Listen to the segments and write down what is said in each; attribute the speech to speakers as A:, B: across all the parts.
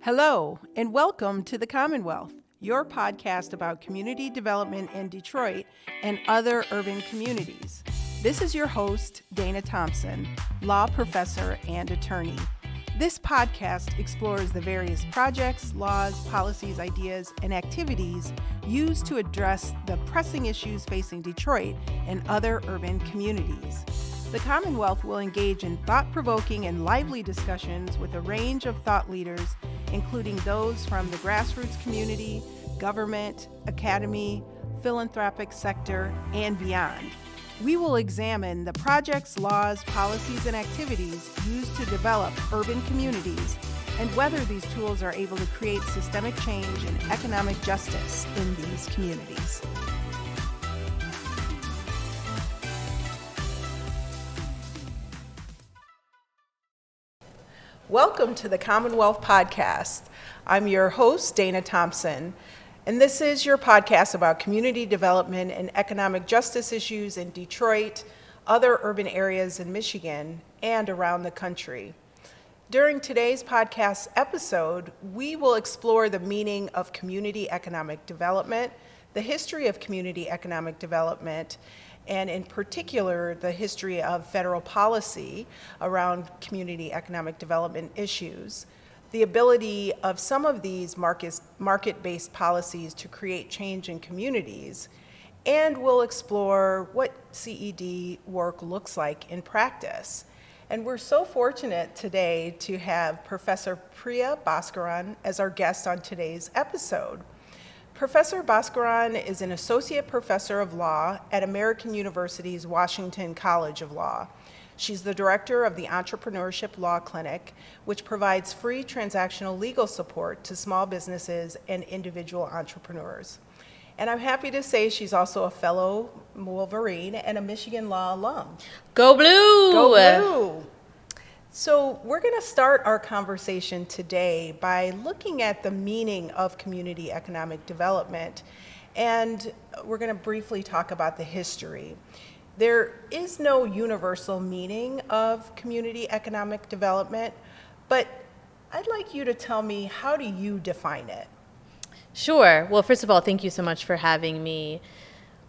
A: Hello, and welcome to The Commonwealth, your podcast about community development in Detroit and other urban communities. This is your host, Dana Thompson, law professor and attorney. This podcast explores the various projects, laws, policies, ideas, and activities used to address the pressing issues facing Detroit and other urban communities. The Commonwealth will engage in thought-provoking and lively discussions with a range of thought leaders, including those from the grassroots community, government, academy, philanthropic sector, and beyond. We will examine the projects, laws, policies, and activities used to develop urban communities and whether these tools are able to create systemic change and economic justice in these communities. Welcome to the Commonwealth Podcast. I'm your host, Dana Thompson, and this is your podcast about community development and economic justice issues in Detroit, other urban areas in Michigan, and around the country. During today's podcast episode, we will explore the meaning of community economic development, the history of community economic development, and in particular, the history of federal policy around community economic development issues, the ability of some of these market-based policies to create change in communities, and we'll explore what CED work looks like in practice. And we're so fortunate today to have Professor Priya Baskaran as our guest on today's episode. Professor Baskaran is an associate professor of law at American University's Washington College of Law. She's the director of the Entrepreneurship Law Clinic, which provides free transactional legal support to small businesses and individual entrepreneurs. And I'm happy to say she's also a fellow Wolverine and a Michigan Law alum.
B: Go Blue!
A: Go Blue! So we're going to start our conversation today by looking at the meaning of community economic development, and we're going to briefly talk about the history. There is no universal meaning of community economic development, but I'd like you to tell me, how do you define it?
B: Sure. Well, first of all, thank you so much for having me.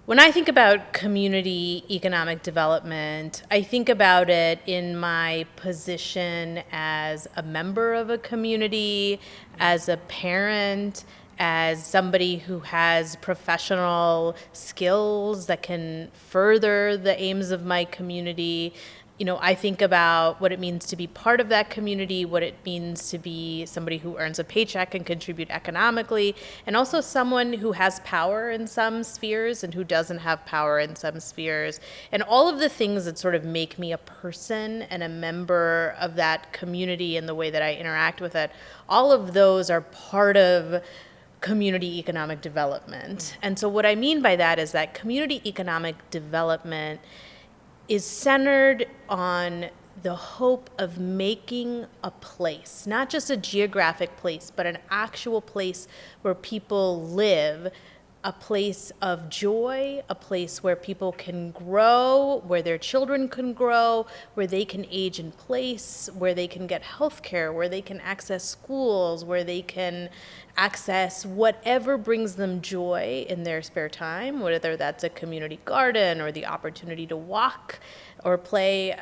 B: When I think about community economic development, I think about it in my position as a member of a community, as a parent, as somebody who has professional skills that can further the aims of my community. You know, I think about what it means to be part of that community, what it means to be somebody who earns a paycheck and contribute economically, and also someone who has power in some spheres and who doesn't have power in some spheres. And all of the things that sort of make me a person and a member of that community and the way that I interact with it, all of those are part of community economic development. And so what I mean by that is that community economic development is centered on the hope of making a place, not just a geographic place, but an actual place where people live, a place of joy, a place where people can grow, where their children can grow, where they can age in place, where they can get health care, where they can access schools, where they can access whatever brings them joy in their spare time, whether that's a community garden or the opportunity to walk or play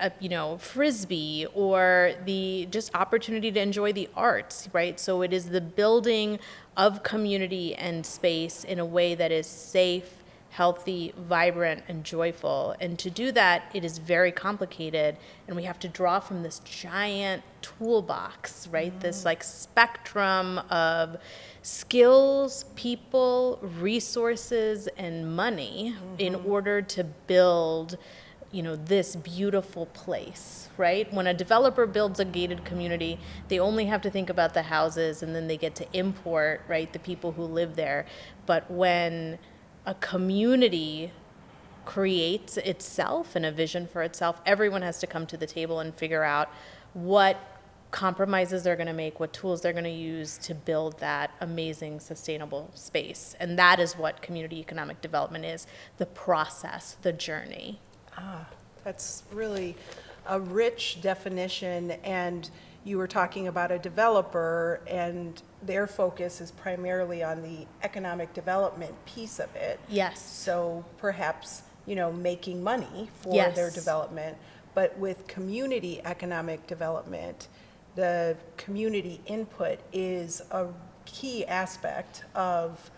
B: frisbee, or the just opportunity to enjoy the arts, right? So it is the building of community and space in a way that is safe, healthy, vibrant, and joyful. And to do that, it is very complicated, and we have to draw from this giant toolbox, right? Mm-hmm. This like spectrum of skills, people, resources, and money in order to build this beautiful place, right? When a developer builds a gated community, they only have to think about the houses, and then they get to import, right, the people who live there. But when a community creates itself and a vision for itself, everyone has to come to the table and figure out what compromises they're going to make, what tools they're going to use to build that amazing, sustainable space. And that is what community economic development is, the process, the journey.
A: That's really a rich definition, and you were talking about a developer and their focus is primarily on the economic development piece of it.
B: Yes.
A: So perhaps, making money for
B: Yes.
A: their development. But with community economic development, the community input is a key aspect of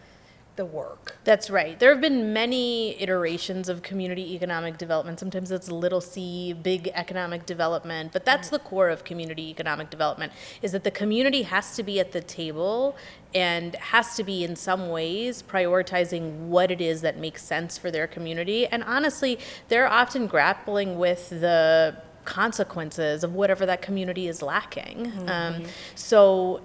A: the work.
B: That's right. There have been many iterations of community economic development. Sometimes it's little c, big economic development, but that's the core of community economic development, is that the community has to be at the table and has to be in some ways prioritizing what it is that makes sense for their community. And honestly, they're often grappling with the consequences of whatever that community is lacking. So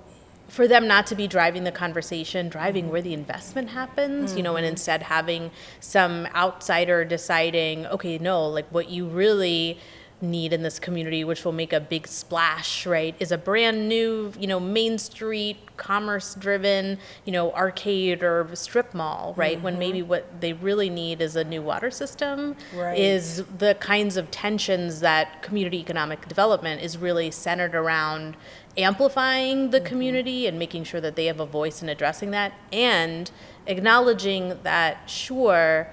B: for them not to be driving the conversation, driving where the investment happens, and instead having some outsider deciding, okay, no, like what you really need in this community, which will make a big splash, right, is a brand new, Main Street, commerce-driven, arcade or strip mall, right? When maybe what they really need is a new water system,
A: Right.
B: is the kinds of tensions that community economic development is really centered around amplifying the community and making sure that they have a voice in addressing that, and acknowledging that, sure,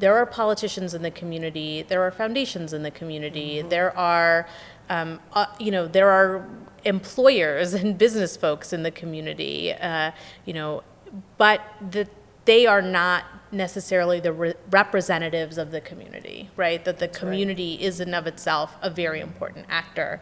B: there are politicians in the community, there are foundations in the community, there are, there are employers and business folks in the community, but they are not necessarily the representatives of the community, right? That the community is in of itself a very important actor,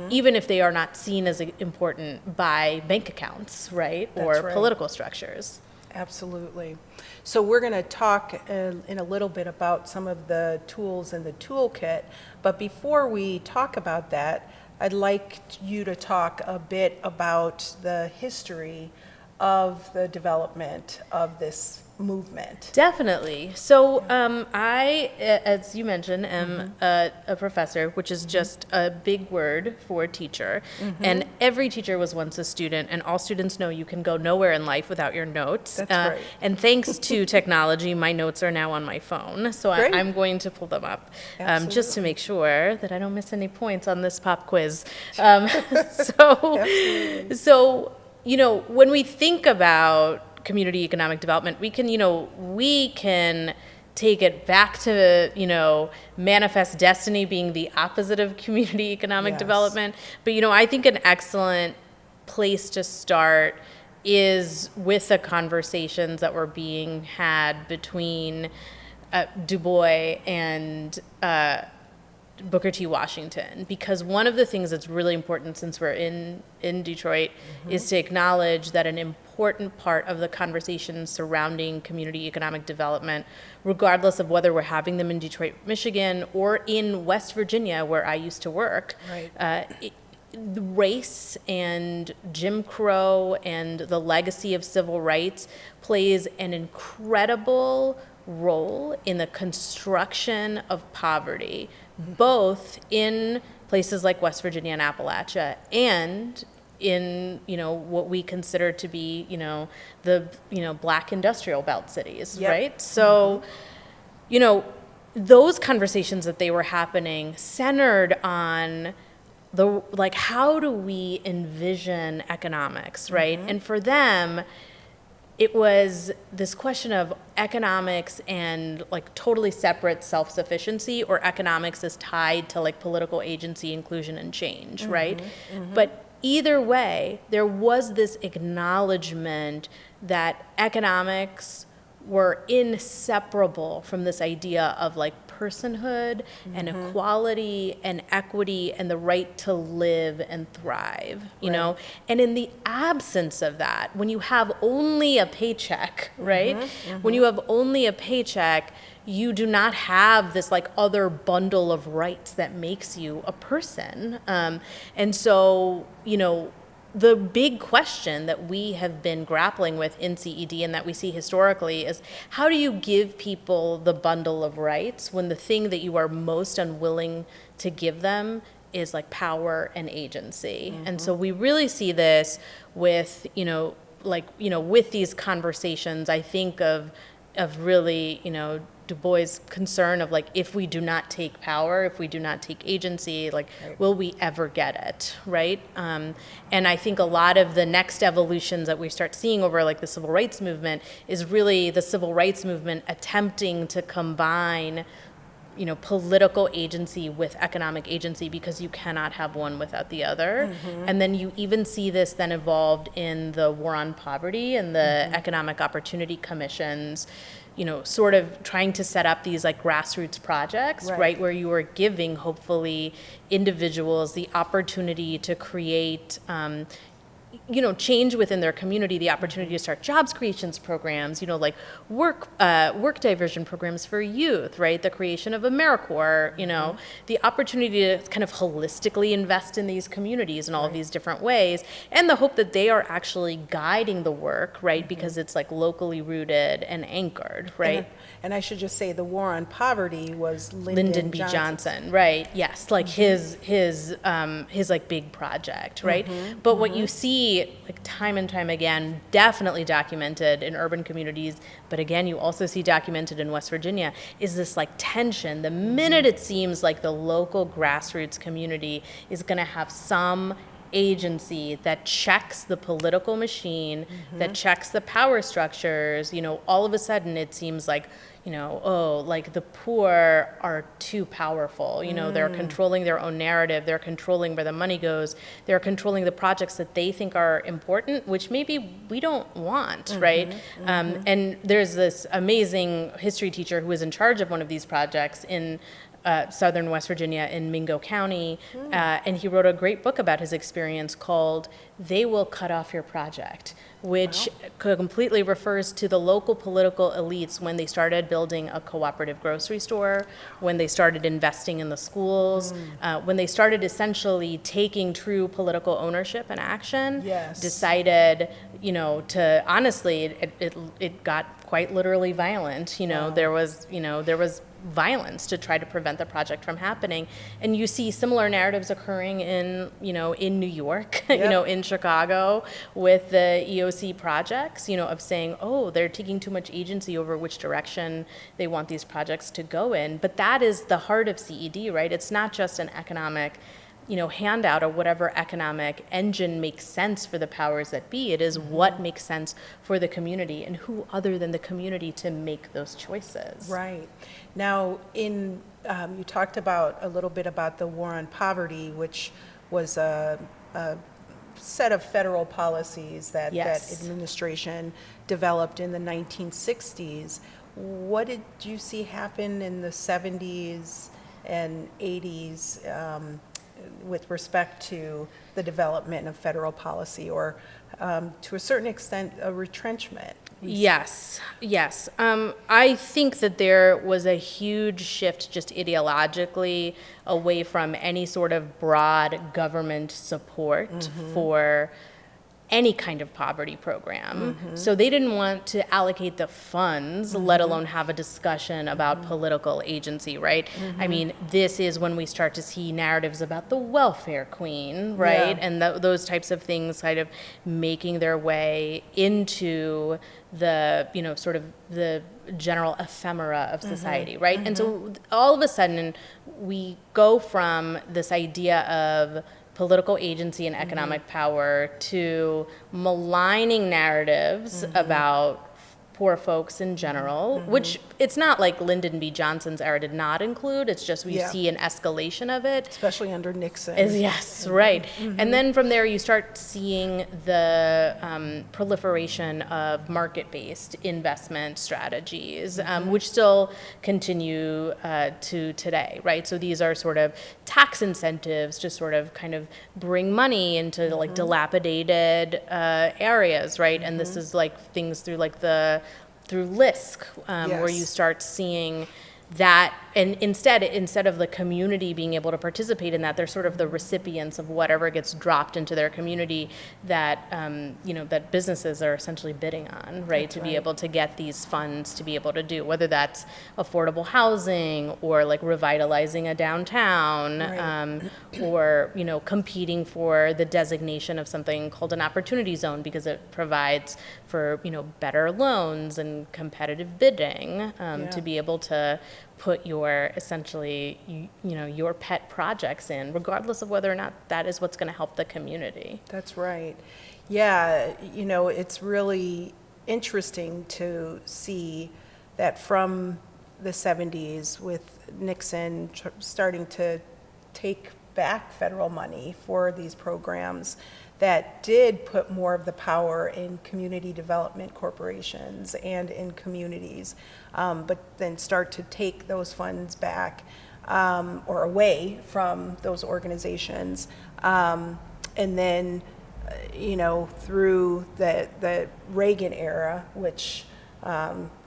B: even if they are not seen as important by bank accounts, right? Or
A: That's right.
B: political structures.
A: Absolutely. So we're going to talk in a little bit about some of the tools in the toolkit, but before we talk about that, I'd like you to talk a bit about the history of the development of this movement.
B: Definitely. So I, as you mentioned, am a professor, which is just a big word for teacher. And every teacher was once a student, and all students know you can go nowhere in life without your notes.
A: That's right.
B: And thanks to technology, my notes are now on my phone. So
A: Great.
B: I'm going to pull them up just to make sure that I don't miss any points on this pop quiz.
A: Absolutely.
B: So, when we think about community economic development, we can take it back to, manifest destiny being the opposite of community economic
A: Yes.
B: development. But, I think an excellent place to start is with the conversations that were being had between Du Bois and Booker T. Washington, because one of the things that's really important since we're in Detroit is to acknowledge that an important part of the conversation surrounding community economic development, regardless of whether we're having them in Detroit, Michigan, or in West Virginia, where I used to work,
A: Right.
B: race and Jim Crow and the legacy of civil rights plays an incredible role in the construction of poverty, both in places like West Virginia and Appalachia and in, what we consider to be, the, black industrial belt cities,
A: Yep.
B: right? So, those conversations that they were happening centered on how do we envision economics, right? And for them, it was this question of economics and totally separate self-sufficiency, or economics is tied to political agency, inclusion, and change, right? But either way, there was this acknowledgement that economics were inseparable from this idea of personhood and equality and equity and the right to live and thrive, you know? And in the absence of that, when you have only a paycheck, right? When you have only a paycheck, you do not have this other bundle of rights that makes you a person. And so, the big question that we have been grappling with in CED and that we see historically is, how do you give people the bundle of rights when the thing that you are most unwilling to give them is power and agency? And so we really see this with, with these conversations. I think of really, Du Bois' concern of like, if we do not take power, if we do not take agency, like, will we ever get it, right? And I think a lot of the next evolutions that we start seeing over like the civil rights movement is really the civil rights movement attempting to combine political agency with economic agency, because you cannot have one without the other. And then you even see this then evolved in the war on poverty and the economic opportunity commissions, sort of trying to set up these like grassroots projects, right, where you are giving hopefully individuals the opportunity to create change within their community, the opportunity to start jobs creations programs, like work diversion programs for youth, right? The creation of AmeriCorps, the opportunity to kind of holistically invest in these communities in all of these different ways, and the hope that they are actually guiding the work, right? Because it's like locally rooted and anchored, right?
A: And I should just say the war on poverty was
B: Lyndon B. Johnson, right? Yes, like his like big project, right? But what you see like time and time again, definitely documented in urban communities, but again, you also see documented in West Virginia, is this like tension. The minute it seems like the local grassroots community is going to have some agency that checks the political machine, that checks the power structures, all of a sudden it seems like, like the poor are too powerful. They're controlling their own narrative. They're controlling where the money goes. They're controlling the projects that they think are important, which maybe we don't want, right? And there's this amazing history teacher who was in charge of one of these projects in southern West Virginia in Mingo County, and he wrote a great book about his experience called "They Will Cut Off Your Project," which completely refers to the local political elites when they started building a cooperative grocery store, when they started investing in the schools, when they started essentially taking true political ownership and action, decided, to honestly, it got quite literally violent. There was violence to try to prevent the project from happening. And you see similar narratives occurring in New York, in Chicago with the EOC projects, of saying, oh, they're taking too much agency over which direction they want these projects to go in. But that is the heart of CED, right? It's not just an economic handout or whatever economic engine makes sense for the powers that be. It is what makes sense for the community, and who other than the community to make those choices.
A: Right. Now, you talked about a little bit about the war on poverty, which was a set of federal policies that administration developed in the 1960s. What did you see happen in the 70s and 80s with respect to the development of federal policy, or to a certain extent, a retrenchment?
B: Yes. I think that there was a huge shift just ideologically away from any sort of broad government support for any kind of poverty program. So they didn't want to allocate the funds, let alone have a discussion about political agency, right? I mean, this is when we start to see narratives about the welfare queen, right? And those types of things kind of making their way into the, sort of the general ephemera of society, right? And so all of a sudden, we go from this idea of political agency and economic power to maligning narratives about poor folks in general, which it's not like Lyndon B. Johnson's era did not include, it's just we see an escalation of it.
A: Especially under Nixon.
B: Yes, right. And then from there you start seeing the proliferation of market-based investment strategies, which still continue to today, right? So these are sort of tax incentives to sort of kind of bring money into like dilapidated areas, right? And this is like things through like through LISC, where you start seeing that, and instead of the community being able to participate in that, they're sort of the recipients of whatever gets dropped into their community that that businesses are essentially bidding on, right?
A: That's
B: to
A: right.
B: be able to get these funds to be able to do, whether that's affordable housing or like revitalizing a downtown,
A: Right.
B: or competing for the designation of something called an opportunity zone because it provides for better loans and competitive bidding, to be able to put your essentially your pet projects in, regardless of whether or not that is what's going to help the community.
A: That's right. Yeah, it's really interesting to see that from the 70s with Nixon starting to take back federal money for these programs, that did put more of the power in community development corporations and in communities, but then start to take those funds back, or away from those organizations. And then, through the Reagan era, which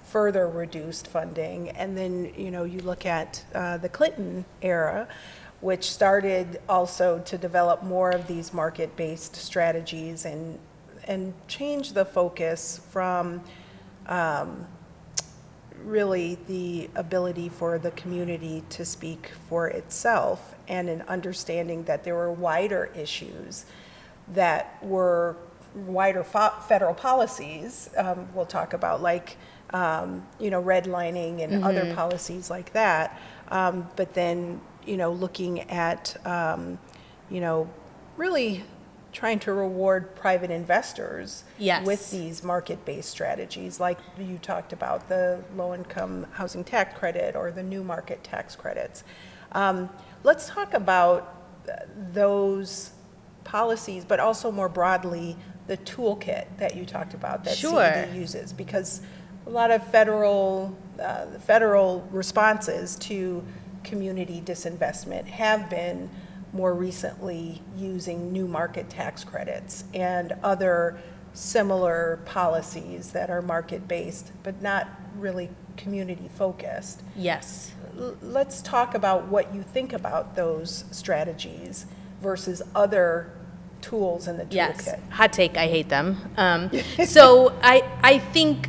A: further reduced funding, and then, you look at the Clinton era, which started also to develop more of these market-based strategies and change the focus from really the ability for the community to speak for itself, and an understanding that there were wider issues that were wider federal policies, we'll talk about, like redlining and other policies like that, but then looking at, really trying to reward private investors
B: Yes.
A: with these market-based strategies, like you talked about, the low-income housing tax credit or the new market tax credits. Let's talk about those policies, but also more broadly, the toolkit that you talked about that
B: Sure.
A: CED uses, because a lot of federal responses to community disinvestment have been more recently using new market tax credits and other similar policies that are market-based but not really community-focused.
B: Yes.
A: Let's talk about what you think about those strategies versus other tools in the toolkit.
B: Yes. Hot take, I hate them. So I think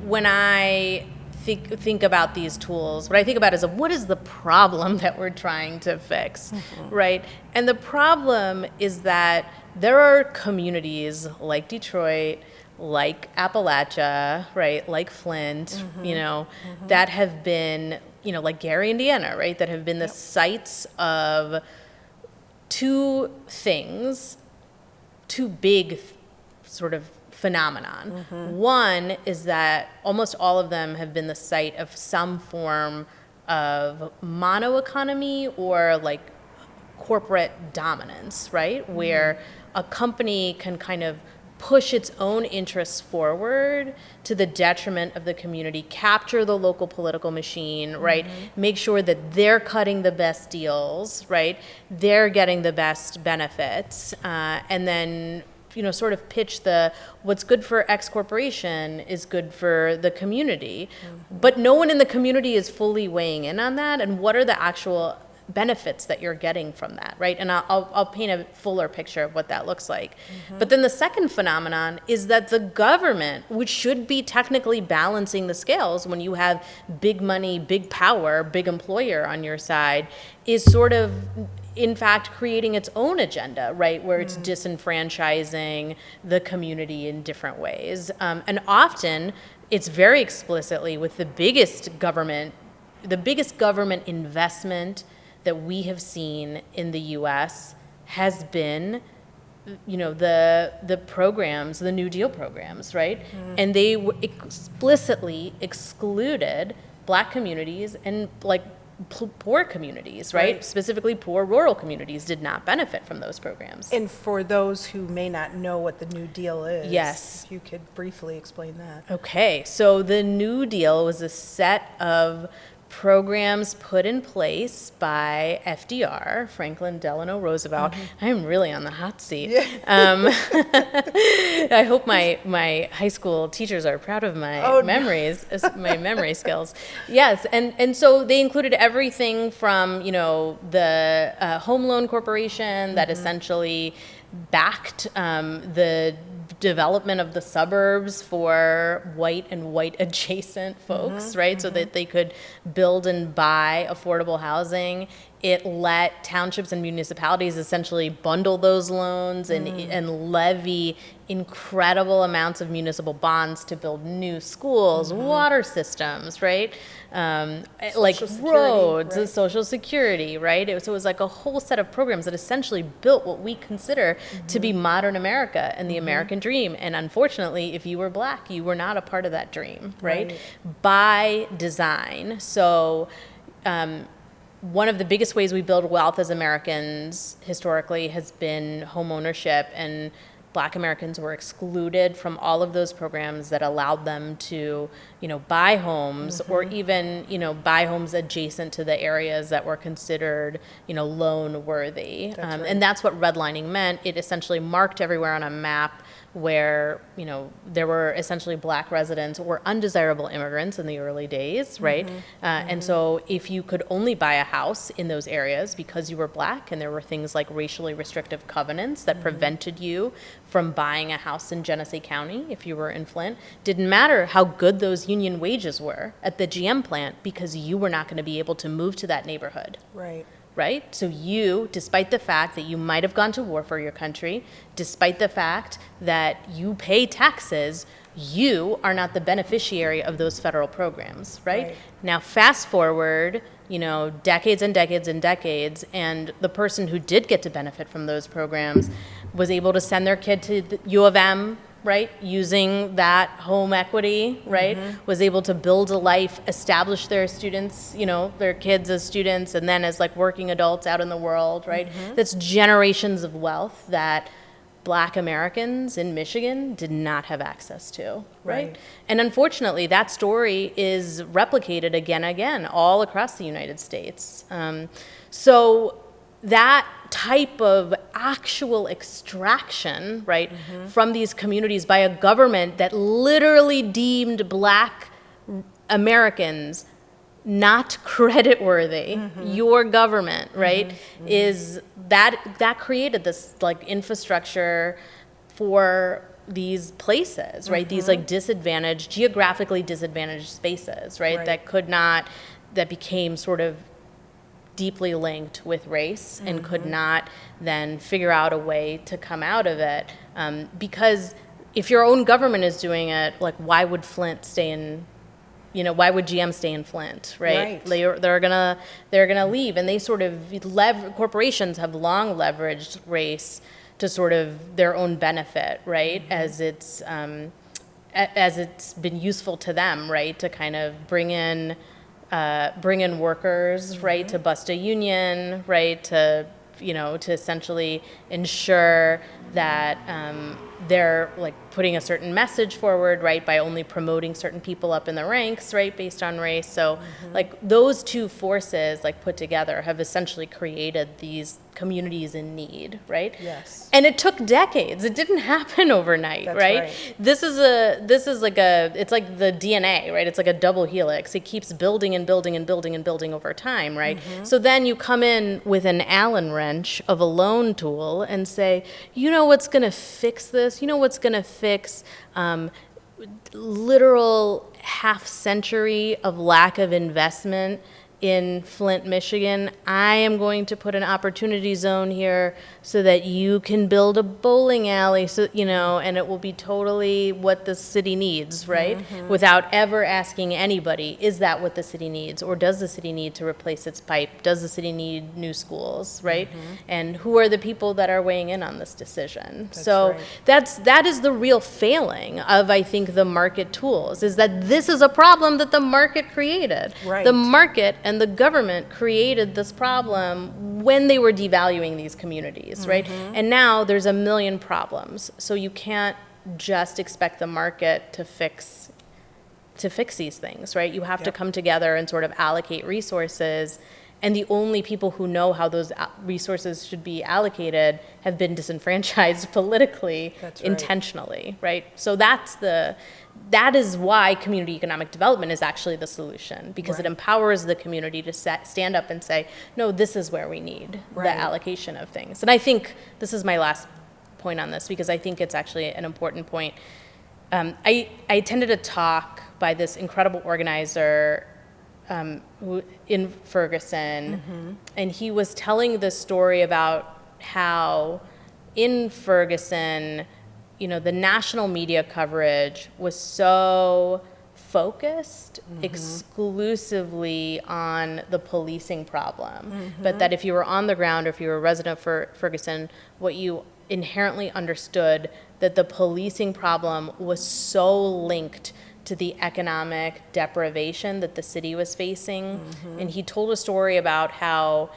B: when I think about these tools, what I think about is what is the problem that we're trying to fix, right? And the problem is that there are communities like Detroit, like Appalachia, right, like Flint, that have been, like Gary, Indiana, right, that have been the sites of two big sort of phenomenon. One is that almost all of them have been the site of some form of mono-economy or like corporate dominance, right? Where a company can kind of push its own interests forward to the detriment of the community, capture the local political machine, right? Make sure that they're cutting the best deals, right? They're getting the best benefits, and then sort of pitch what's good for X corporation is good for the community. But no one in the community is fully weighing in on that, and what are the actual benefits that you're getting from that, right? And I'll paint a fuller picture of what that looks like. But then the second phenomenon is that the government, which should be technically balancing the scales when you have big money, big power, big employer on your side, is sort of in fact creating its own agenda, right, where it's disenfranchising the community in different ways. And often it's very explicitly with the biggest government investment that we have seen in the US has been the programs, the New Deal programs, right? And they explicitly excluded Black communities and like poor communities, right? Specifically poor rural communities did not benefit from those programs.
A: And for those who may not know what the New Deal is,
B: yes,
A: if you could briefly explain that.
B: Okay, so the New Deal was a set of programs put in place by FDR, Franklin Delano Roosevelt. I'm really on the hot seat.
A: Yeah.
B: I hope my high school teachers are proud of my memories, my memory skills. Yes, and so they included everything from, the home loan corporation that essentially backed the development of the suburbs for white and white adjacent folks, right? So that they could build and buy affordable housing. It let townships and municipalities essentially bundle those loans and levy incredible amounts of municipal bonds to build new schools, water systems, right? Like roads,
A: right?
B: Social Security, right? So it was like a whole set of programs that essentially built what we consider to be modern America and the American dream. And unfortunately, if you were Black, you were not a part of that dream, right? By design. So one of the biggest ways we build wealth as Americans historically has been home ownership, and Black Americans were excluded from all of those programs that allowed them to, buy homes or even, buy homes adjacent to the areas that were considered, loan worthy. And that's what redlining meant. It essentially marked everywhere on a map where, there were essentially Black residents or undesirable immigrants in the early days, right? And so if you could only buy a house in those areas because you were Black, and there were things like racially restrictive covenants that prevented you from buying a house in Genesee County if you were in Flint, didn't matter how good those union wages were at the GM plant, because you were not going to be able to move to that neighborhood. Right? So you, despite the fact that you might have gone to war for your country, despite the fact that you pay taxes, you are not the beneficiary of those federal programs, right? Now, fast forward, decades and decades and decades, and the person who did get to benefit from those programs was able to send their kid to the U of M, right, using that home equity, right, was able to build a life, establish their students, their kids as students, and then as like working adults out in the world, right? That's generations of wealth that Black Americans in Michigan did not have access to, right? And unfortunately, that story is replicated again and again all across the United States. So that type of actual extraction, right, from these communities by a government that literally deemed Black Americans not creditworthy, your government, right, is that created this like infrastructure for these places, right, these like disadvantaged, geographically disadvantaged spaces, right, that became sort of deeply linked with race and could not then figure out a way to come out of it. Because if your own government is doing it, like why would Flint stay in, why would GM stay in Flint, right? They're gonna leave, and they sort of corporations have long leveraged race to sort of their own benefit, right? As it's been useful to them, right? To kind of bring in workers, right, to bust a union, right, to essentially ensure that they're like putting a certain message forward, right, by only promoting certain people up in the ranks, right, based on race. So like those two forces like put together have essentially created these communities in need, right?
A: Yes.
B: And it took decades. It didn't happen overnight,
A: That's
B: right?
A: right.
B: It's like the DNA, right? It's like a double helix. It keeps building and building and building and building over time, right? So then you come in with an Allen wrench of a loan tool and say, what's going to fix this? What's going to fix literal half century of lack of investment in Flint, Michigan? I am going to put an opportunity zone here so that you can build a bowling alley, so and it will be totally what the city needs, right? Without ever asking anybody, is that what the city needs, or does the city need to replace its pipe? Does the city need new schools, right? And who are the people that are weighing in on this decision? That is the real failing of, I think, the market tools, is that this is a problem that the market created.
A: Right.
B: The market and the government created this problem when they were devaluing these communities, right? And now there's a million problems. So you can't just expect the market to fix to fix these things, right? You have to come together and sort of allocate resources. And the only people who know how those resources should be allocated have been disenfranchised politically, intentionally, right? So that is why community economic development is actually the solution, because it empowers the community to stand up and say, no, this is where we need the allocation of things. And I think this is my last point on this, because I think it's actually an important point. I attended a talk by this incredible organizer in Ferguson, and he was telling the story about how in Ferguson, the national media coverage was so focused exclusively on the policing problem, but that if you were on the ground or if you were a resident for Ferguson, what you inherently understood that the policing problem was so linked to the economic deprivation that the city was facing. And he told a story about how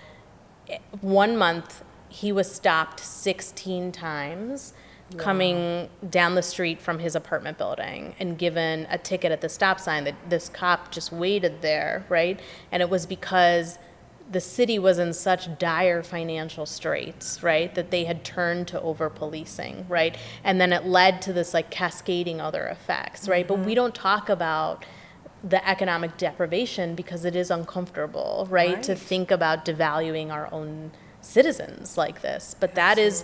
B: 1 month he was stopped 16 times coming down the street from his apartment building and given a ticket at the stop sign. That this cop just waited there, right? And it was because the city was in such dire financial straits, right, that they had turned to over-policing, right? And then it led to this cascading other effects, right? But we don't talk about the economic deprivation because it is uncomfortable, right? To think about devaluing our own citizens like this. But that is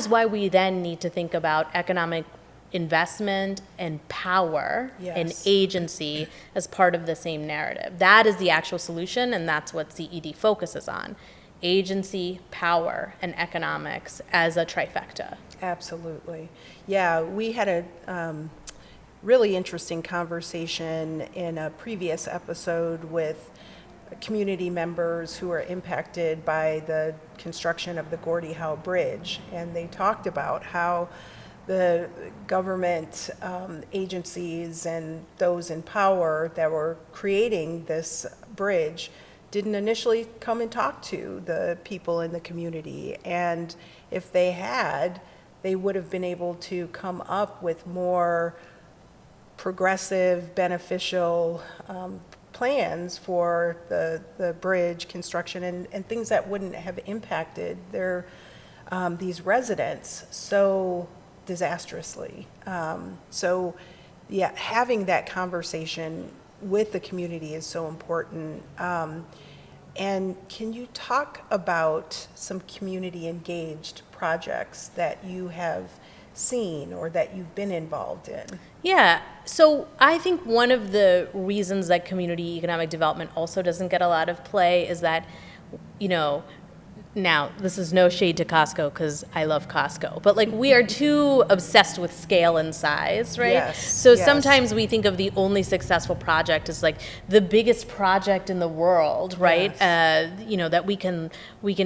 B: why we then need to think about economic investment and power and agency as part of the same narrative. That is the actual solution, and that's what CED focuses on. Agency, power, and economics as a trifecta.
A: Absolutely. Yeah, we had a really interesting conversation in a previous episode with community members who are impacted by the construction of the Gordie Howe Bridge, and they talked about how the government agencies and those in power that were creating this bridge didn't initially come and talk to the people in the community. And if they had, they would have been able to come up with more progressive, beneficial plans for the bridge construction and things that wouldn't have impacted these residents so disastrously. So yeah, having that conversation with the community is so important. And can you talk about some community engaged projects that you have seen or that you've been involved in?
B: Yeah, so I think one of the reasons that community economic development also doesn't get a lot of play is that, now, this is no shade to Costco because I love Costco, but we are too obsessed with scale and size, right?
A: Yes.
B: So sometimes we think of the only successful project as the biggest project in the world, right?
A: Yes.
B: That we can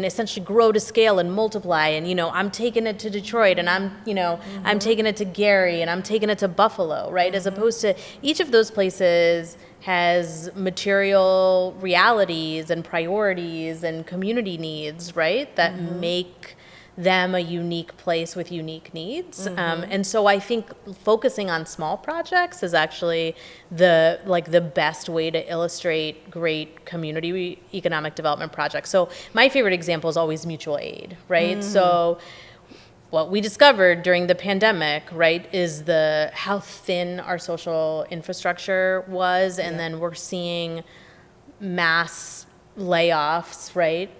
B: essentially grow to scale and multiply. And I'm taking it to Detroit, and I'm taking it to Gary, and I'm taking it to Buffalo, right? As opposed to each of those places has material realities and priorities and community needs, right, that make them a unique place with unique needs. And so I think focusing on small projects is actually the best way to illustrate great community economic development projects. So my favorite example is always mutual aid, right? So what we discovered during the pandemic, right, is how thin our social infrastructure was, and then we're seeing mass layoffs, right?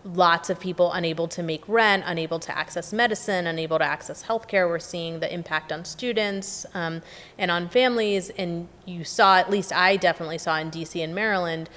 B: Lots of people unable to make rent, unable to access medicine, unable to access healthcare. We're seeing the impact on students and on families. And you saw, at least I definitely saw in DC and Maryland,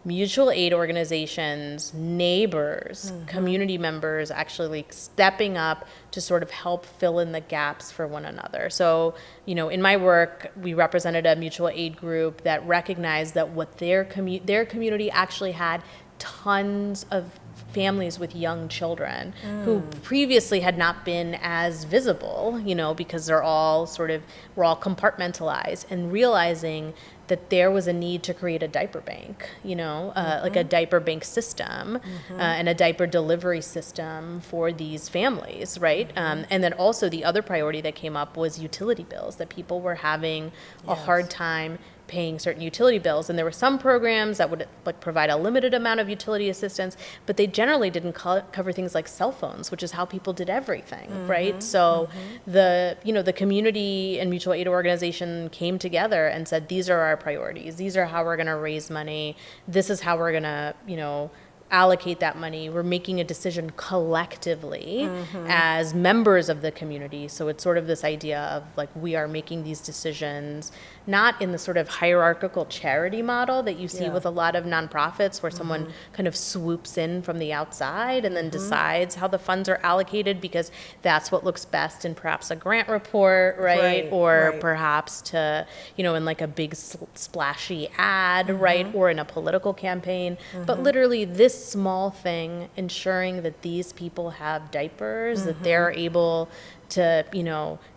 B: mutual aid organizations, neighbors, community members actually stepping up to sort of help fill in the gaps for one another. So, in my work, we represented a mutual aid group that recognized that what their community actually had tons of families with young children who previously had not been as visible, because we're all compartmentalized, and realizing that there was a need to create a diaper bank, like a diaper bank system and a diaper delivery system for these families, right? And then also the other priority that came up was utility bills, that people were having a hard time paying certain utility bills. And there were some programs that would provide a limited amount of utility assistance, but they generally didn't cover things like cell phones, which is how people did everything, right? So the community and mutual aid organization came together and said, these are our priorities. These are how we're going to raise money. This is how we're going to, allocate that money. We're making a decision collectively as members of the community. So it's sort of this idea of we are making these decisions not in the sort of hierarchical charity model that you see with a lot of nonprofits, where someone kind of swoops in from the outside and then decides how the funds are allocated because that's what looks best in perhaps a grant report, right? Or perhaps to, in a big splashy ad, right? Or in a political campaign. But literally this small thing, ensuring that these people have diapers, that they're able to,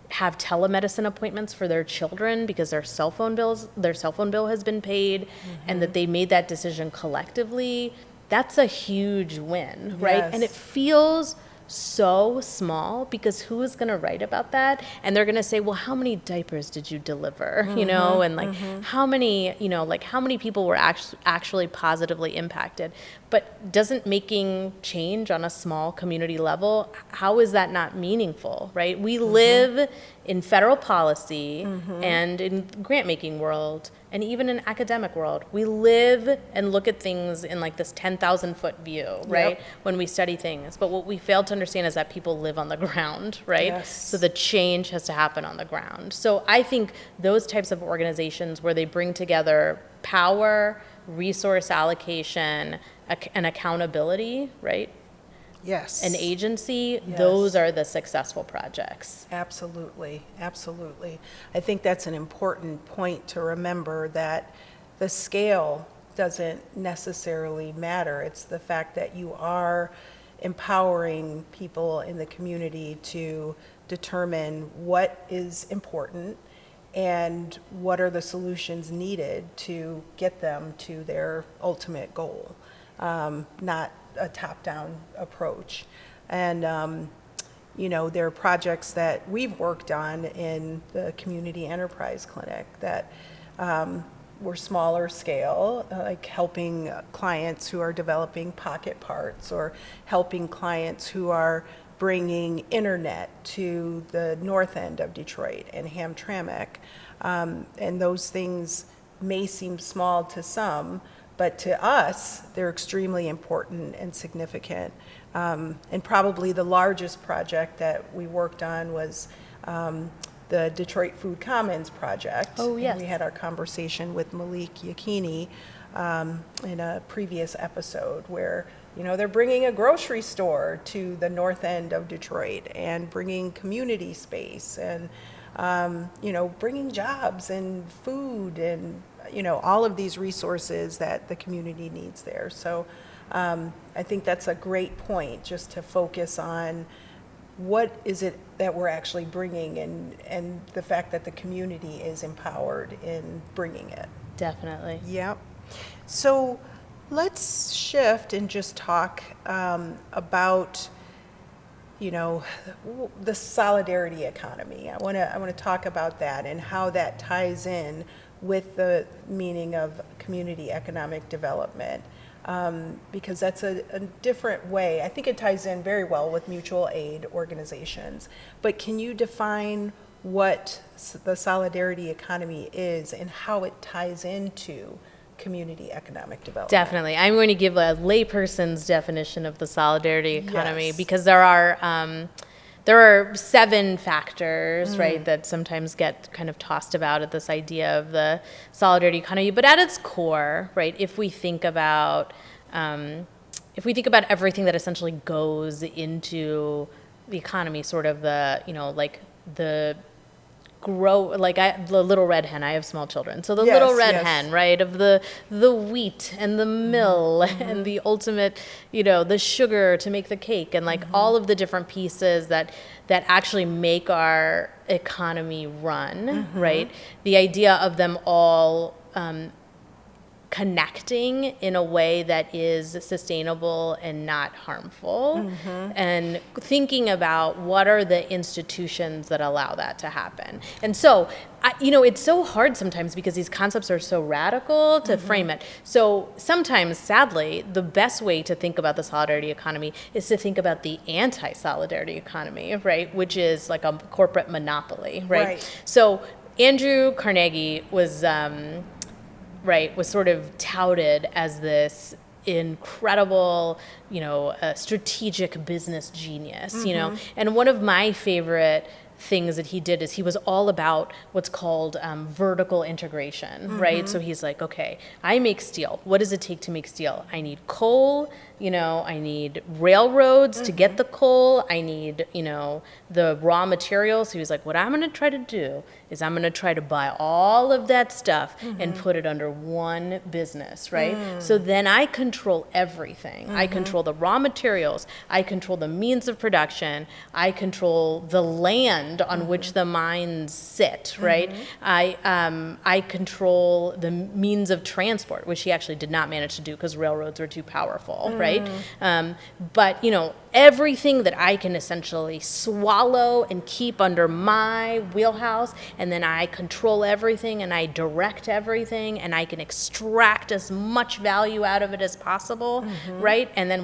B: have telemedicine appointments for their children because their cell phone bill has been paid, and that they made that decision collectively, that's a huge win, right?
A: Yes.
B: And it feels so small because who is going to write about that? And they're going to say, well, how many diapers did you deliver? And how many, how many people were actually positively impacted? But doesn't making change on a small community level, how is that not meaningful, right? We live in federal policy and in grant making world and even in academic world. We live and look at things in this 10,000 foot view, right? When we study things. But what we fail to understand is that people live on the ground, right?
A: Yes.
B: So the change has to happen on the ground. So I think those types of organizations where they bring together power, resource allocation, and accountability, right?
A: Yes.
B: An agency,
A: Yes.
B: those are the successful projects.
A: Absolutely, absolutely. I think that's an important point to remember, that the scale doesn't necessarily matter. It's the fact that you are empowering people in the community to determine what is important and what are the solutions needed to get them to their ultimate goal, not a top-down approach. And there are projects that we've worked on in the Community Enterprise Clinic that were smaller scale, like helping clients who are developing pocket parts, or helping clients who are bringing internet to the north end of Detroit and Hamtramck. And those things may seem small to some, but to us, they're extremely important and significant. And probably the largest project that we worked on was the Detroit Food Commons project.
B: Oh, yes.
A: And we had our conversation with Malik Yakini in a previous episode, where they're bringing a grocery store to the north end of Detroit and bringing community space and bringing jobs and food and all of these resources that the community needs there. So I think that's a great point, just to focus on what is it that we're actually bringing, and the fact that the community is empowered in bringing it.
B: Definitely.
A: Yep. So let's shift and just talk about the solidarity economy. I want to talk about that and how that ties in with the meaning of community economic development, because that's a different way. I think it ties in very well with mutual aid organizations. But can you define what the solidarity economy is and how it ties into community economic development?
B: Definitely. I'm going to give a layperson's definition of the solidarity economy,
A: Yes.
B: because there are 7 factors, right, that sometimes get kind of tossed about at this idea of the solidarity economy. But at its core, right, if we think about everything that essentially goes into the economy, sort of the the little red hen. I have small children, so the little red hen, right, of the wheat and the mill and the ultimate, the sugar to make the cake, and all of the different pieces that actually make our economy run, right? The idea of them all connecting in a way that is sustainable and not harmful, and thinking about what are the institutions that allow that to happen. And so, it's so hard sometimes because these concepts are so radical to frame it. So sometimes, sadly, the best way to think about the solidarity economy is to think about the anti-solidarity economy, right? Which is like a corporate monopoly, right? So Andrew Carnegie was sort of touted as this incredible, strategic business genius, And one of my favorite things that he did is he was all about what's called vertical integration, right? So he's like, okay, I make steel. What does it take to make steel? I need coal, I need railroads to get the coal. I need, the raw materials. So he was like, what I'm going to try to do is I'm going to try to buy all of that stuff and put it under one business, right? So then I control everything. I control the raw materials. I control the means of production. I control the land on which the mines sit, right? I control the means of transport, which he actually did not manage to do because railroads were too powerful, right? But, everything that I can essentially swallow and keep under my wheelhouse, and then I control everything and I direct everything and I can extract as much value out of it as possible, right? And then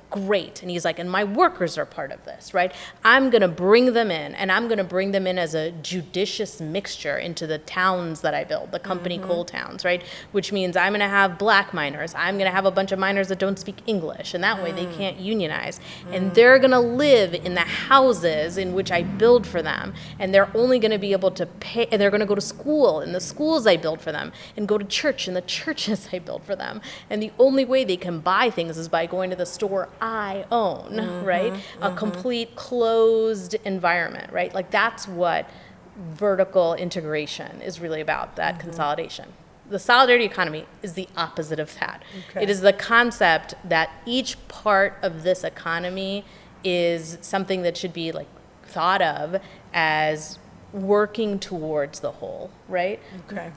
B: great. And he's like, and my workers are part of this, right? I'm going to bring them in, and I'm going to bring them in as a judicious mixture into the towns that I build, the company coal towns, right? Which means I'm going to have black miners. I'm going to have a bunch of miners that don't speak English, and that way they can't unionize. And they're going to live in the houses in which I build for them, and they're only going to be able to pay, and they're going to go to school in the schools I build for them, and go to church in the churches I build for them. And the only way they can buy things is by going to the store I own, right? A complete closed environment, right? Like that's what vertical integration is really about, that consolidation. The solidarity economy is the opposite of that. It is the concept that each part of this economy is something that should be like thought of as working towards the whole, right?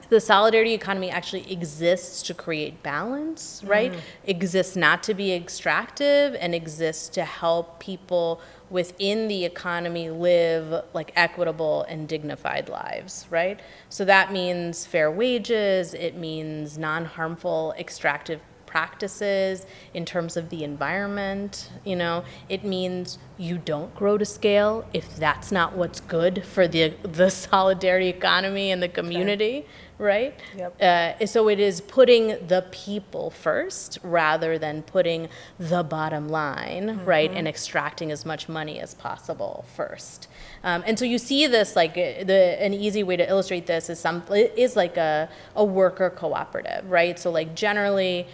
B: The solidarity economy actually exists to create balance, right? Exists not to be extractive, and exists to help people within the economy live like equitable and dignified lives, right? So that means fair wages, it means non-harmful extractive practices in terms of the environment, it means you don't grow to scale if that's not what's good for the solidarity economy and the community, right? So it is putting the people first rather than putting the bottom line, right, and extracting as much money as possible first. And so you see this, like an easy way to illustrate this is like a worker cooperative, right? So like generally,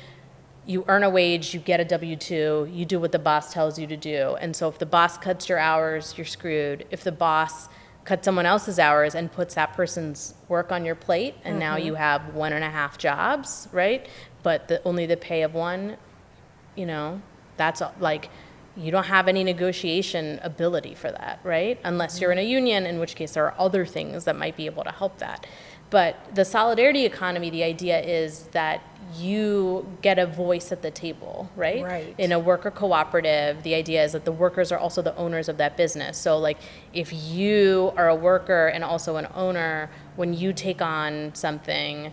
B: you earn a wage, you get a W-2, you do what the boss tells you to do. And so if the boss cuts your hours, you're screwed. If the boss cuts someone else's hours and puts that person's work on your plate, and now you have 1.5 jobs, right? But only the pay of one, that's like, you don't have any negotiation ability for that, right? Unless you're in a union, in which case there are other things that might be able to help that. But the solidarity economy, the idea is that you get a voice at the table, right? In a worker cooperative, the idea is that the workers are also the owners of that business. So like if you are a worker and also an owner, when you take on something,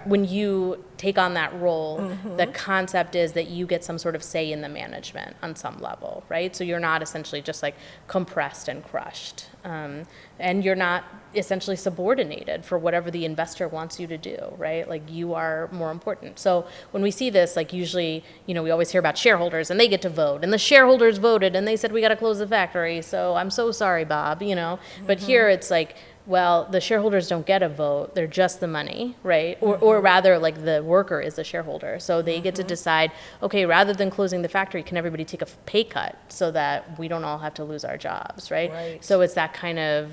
B: when you take on that role, the concept is that you get some sort of say in the management on some level, right? So you're not essentially just like compressed and crushed. And you're not essentially subordinated for whatever the investor wants you to do, right? Like you are more important. So when we see this, like usually, we always hear about shareholders and they get to vote, and the shareholders voted and they said, we got to close the factory. So I'm so sorry, Bob, But here it's like, well, the shareholders don't get a vote. They're just the money, right? Or rather, like the worker is the shareholder. So they get to decide, okay, rather than closing the factory, can everybody take a pay cut so that we don't all have to lose our jobs, right? So it's that kind of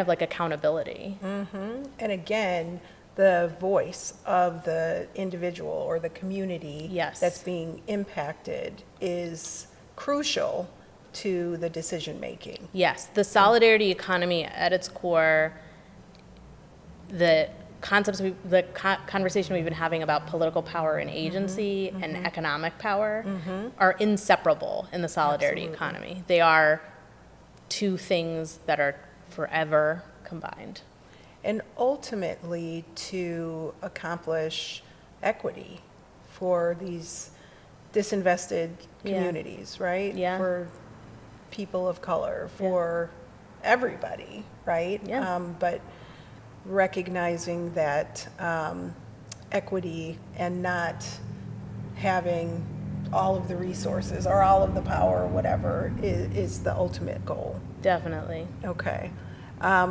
B: like accountability.
A: And again, the voice of the individual or the community that's being impacted is crucial to the decision making.
B: Yes, the solidarity economy at its core the conversation we've been having about political power and agency and economic power are inseparable in the solidarity economy. They are two things that are forever combined.
A: And ultimately to accomplish equity for these disinvested communities, right?
B: Yeah.
A: For people of color, for everybody, right?
B: Yeah.
A: But recognizing that equity and not having all of the resources or all of the power or whatever is the ultimate goal.
B: Definitely.
A: Okay.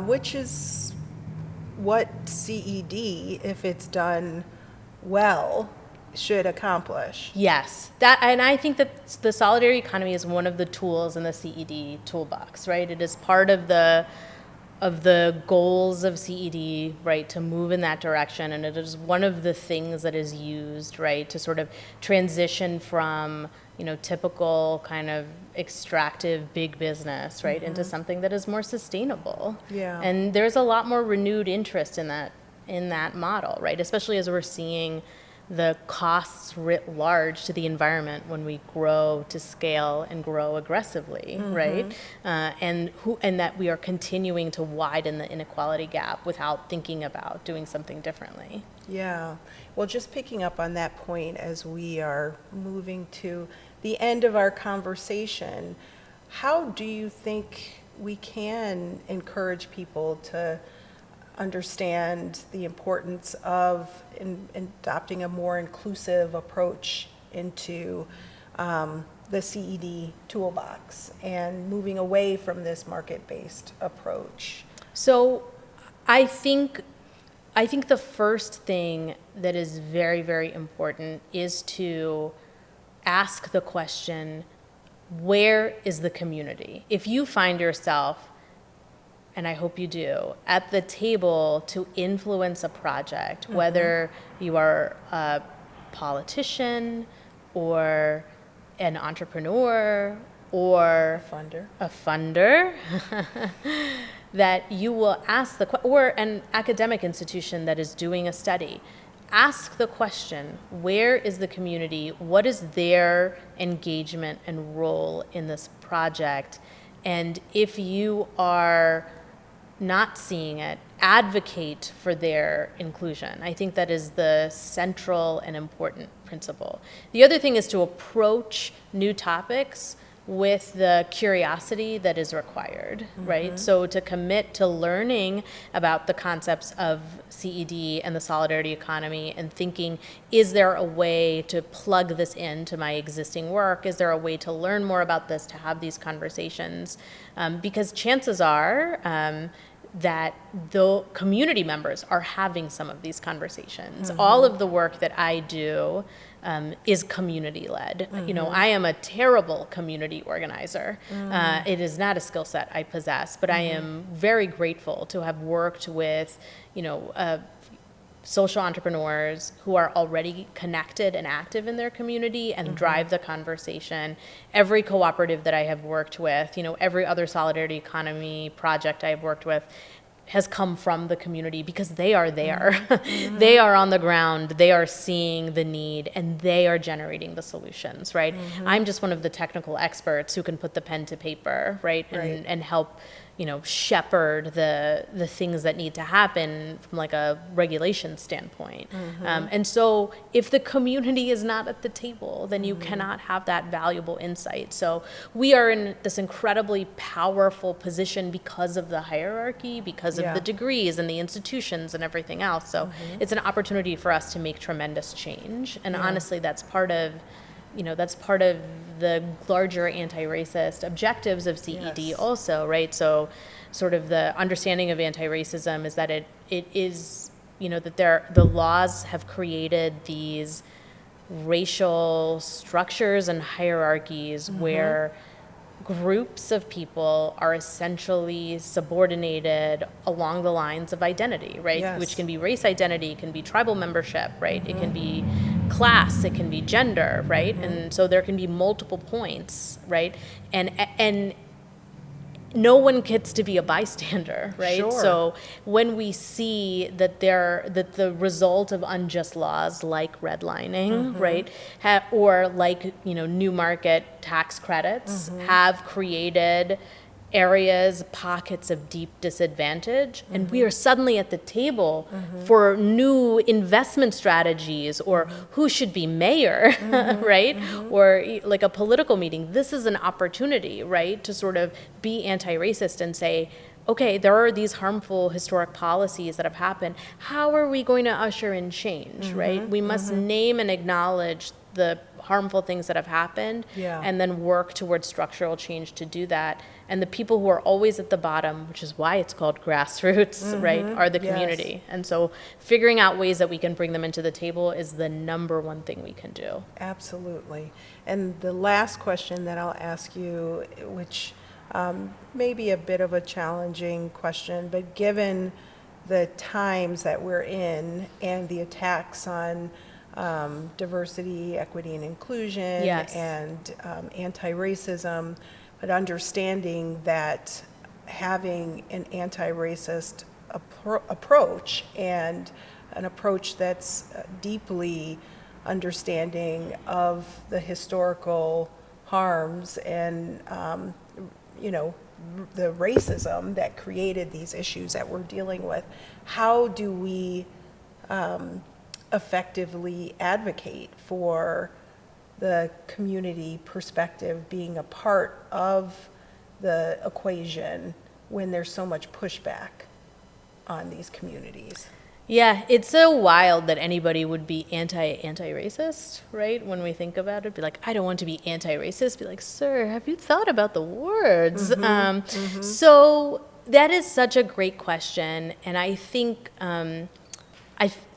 A: Which is what CED, if it's done well, should accomplish.
B: Yes, and I think that the solidarity economy is one of the tools in the CED toolbox, right? It is part of the goals of CED, right, to move in that direction, and it is one of the things that is used, right, to sort of transition from, typical kind of extractive big business, right, into something that is more sustainable.
A: Yeah.
B: And there's a lot more renewed interest in that model, right, especially as we're seeing the costs writ large to the environment when we grow to scale and grow aggressively, right? And that we are continuing to widen the inequality gap without thinking about doing something differently.
A: Yeah. Well, just picking up on that point as we are moving to the end of our conversation, how do you think we can encourage people to understand the importance of adopting a more inclusive approach into the CED toolbox and moving away from this market-based approach?
B: So I think the first thing that is very, very important is to ask the question, where is the community? If you find yourself, and I hope you do, at the table to influence a project, whether you are a politician or an entrepreneur or a funder, that you will ask or an academic institution that is doing a study, ask the question, where is the community? What is their engagement and role in this project? And if you are not seeing it, advocate for their inclusion. I think that is the central and important principle. The other thing is to approach new topics with the curiosity that is required, right? So to commit to learning about the concepts of CED and the solidarity economy and thinking, is there a way to plug this into my existing work? Is there a way to learn more about this, to have these conversations? Because chances are that the community members are having some of these conversations. All of the work that I do is community-led. I am a terrible community organizer. It is not a skill set I possess, but I am very grateful to have worked with, social entrepreneurs who are already connected and active in their community and drive the conversation. Every cooperative that I have worked with, every other solidarity economy project I have worked with has come from the community because they are there. They are on the ground, they are seeing the need, and they are generating the solutions, right? I'm just one of the technical experts who can put the pen to paper, right? And help shepherd the things that need to happen from like a regulation standpoint. And so if the community is not at the table, then you cannot have that valuable insight. So we are in this incredibly powerful position because of the hierarchy, because of the degrees and the institutions and everything else. So it's an opportunity for us to make tremendous change. And honestly, that's part of the larger anti-racist objectives of CED also, right? So sort of the understanding of anti-racism is that it is, that the laws have created these racial structures and hierarchies where groups of people are essentially subordinated along the lines of identity, right? Which can be race identity, can be tribal membership, right? It can be class, it can be gender, right? And so there can be multiple points, right? And no one gets to be a bystander, right?
A: Sure.
B: So when we see that the result of unjust laws like redlining, right, or like new market tax credits have created areas, pockets of deep disadvantage, and we are suddenly at the table for new investment strategies, or who should be mayor, right? Or like a political meeting. This is an opportunity, right, to sort of be anti-racist and say, okay, there are these harmful historic policies that have happened. How are we going to usher in change, right? We must name and acknowledge the harmful things that have happened, and then work towards structural change to do that. And the people who are always at the bottom, which is why it's called grassroots, right, are the community. And so figuring out ways that we can bring them into the table is the number one thing we can do.
A: Absolutely. And the last question that I'll ask you, which may be a bit of a challenging question, but given the times that we're in and the attacks on diversity, equity, and inclusion, and anti-racism, but understanding that having an anti-racist approach, and an approach that's deeply understanding of the historical harms and the racism that created these issues that we're dealing with, how do we effectively advocate for the community perspective being a part of the equation when there's so much pushback on these communities?
B: Yeah, it's so wild that anybody would be anti-racist, right? When we think about it, be like, I don't want to be anti-racist. Be like, sir, have you thought about the words? So that is such a great question, and I think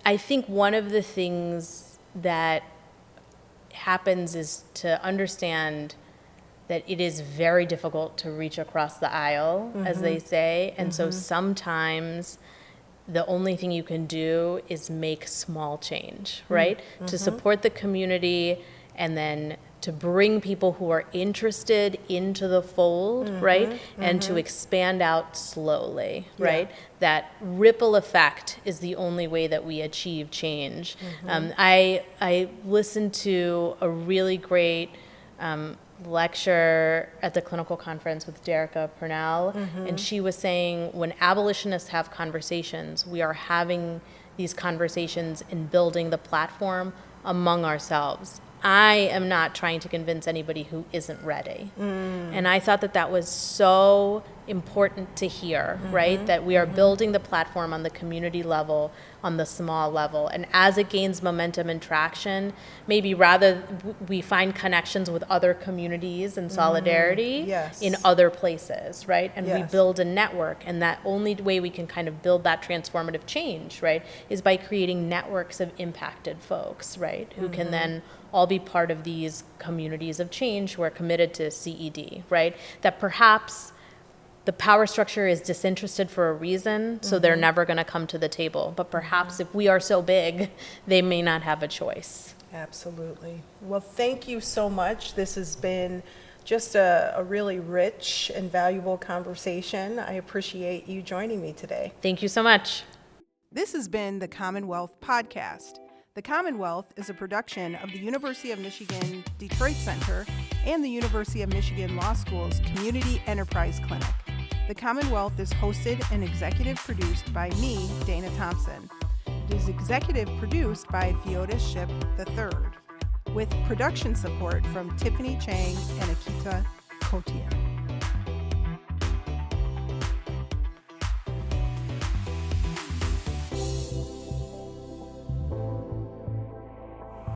B: I think one of the things that happens is to understand that it is very difficult to reach across the aisle, as they say, and so sometimes the only thing you can do is make small change, right? To support the community, and then to bring people who are interested into the fold, right? And to expand out slowly, right? That ripple effect is the only way that we achieve change. I listened to a really great lecture at the clinical conference with Derica Purnell, and she was saying when abolitionists have conversations, we are having these conversations and building the platform among ourselves. I am not trying to convince anybody who isn't ready. And I thought that that was so important to hear, right? That we are building the platform on the community level, on the small level. And as it gains momentum and traction, maybe rather we find connections with other communities and solidarity in other places, right? And we build a network. And that only way we can kind of build that transformative change, right, is by creating networks of impacted folks, right, who can then all be part of these communities of change who are committed to CED, right? That perhaps the power structure is disinterested for a reason, so they're never going to come to the table. But perhaps if we are so big, they may not have a choice.
A: Absolutely. Well, thank you so much. This has been just a really rich and valuable conversation. I appreciate you joining me today.
B: Thank you so much.
A: This has been the Commonwealth Podcast. The Commonwealth is a production of the University of Michigan Detroit Center and the University of Michigan Law School's Community Enterprise Clinic. The Commonwealth is hosted and executive produced by me, Dana Thompson. It is executive produced by Theodis Ship III, with production support from Tiffany Chang and Akita Kotian.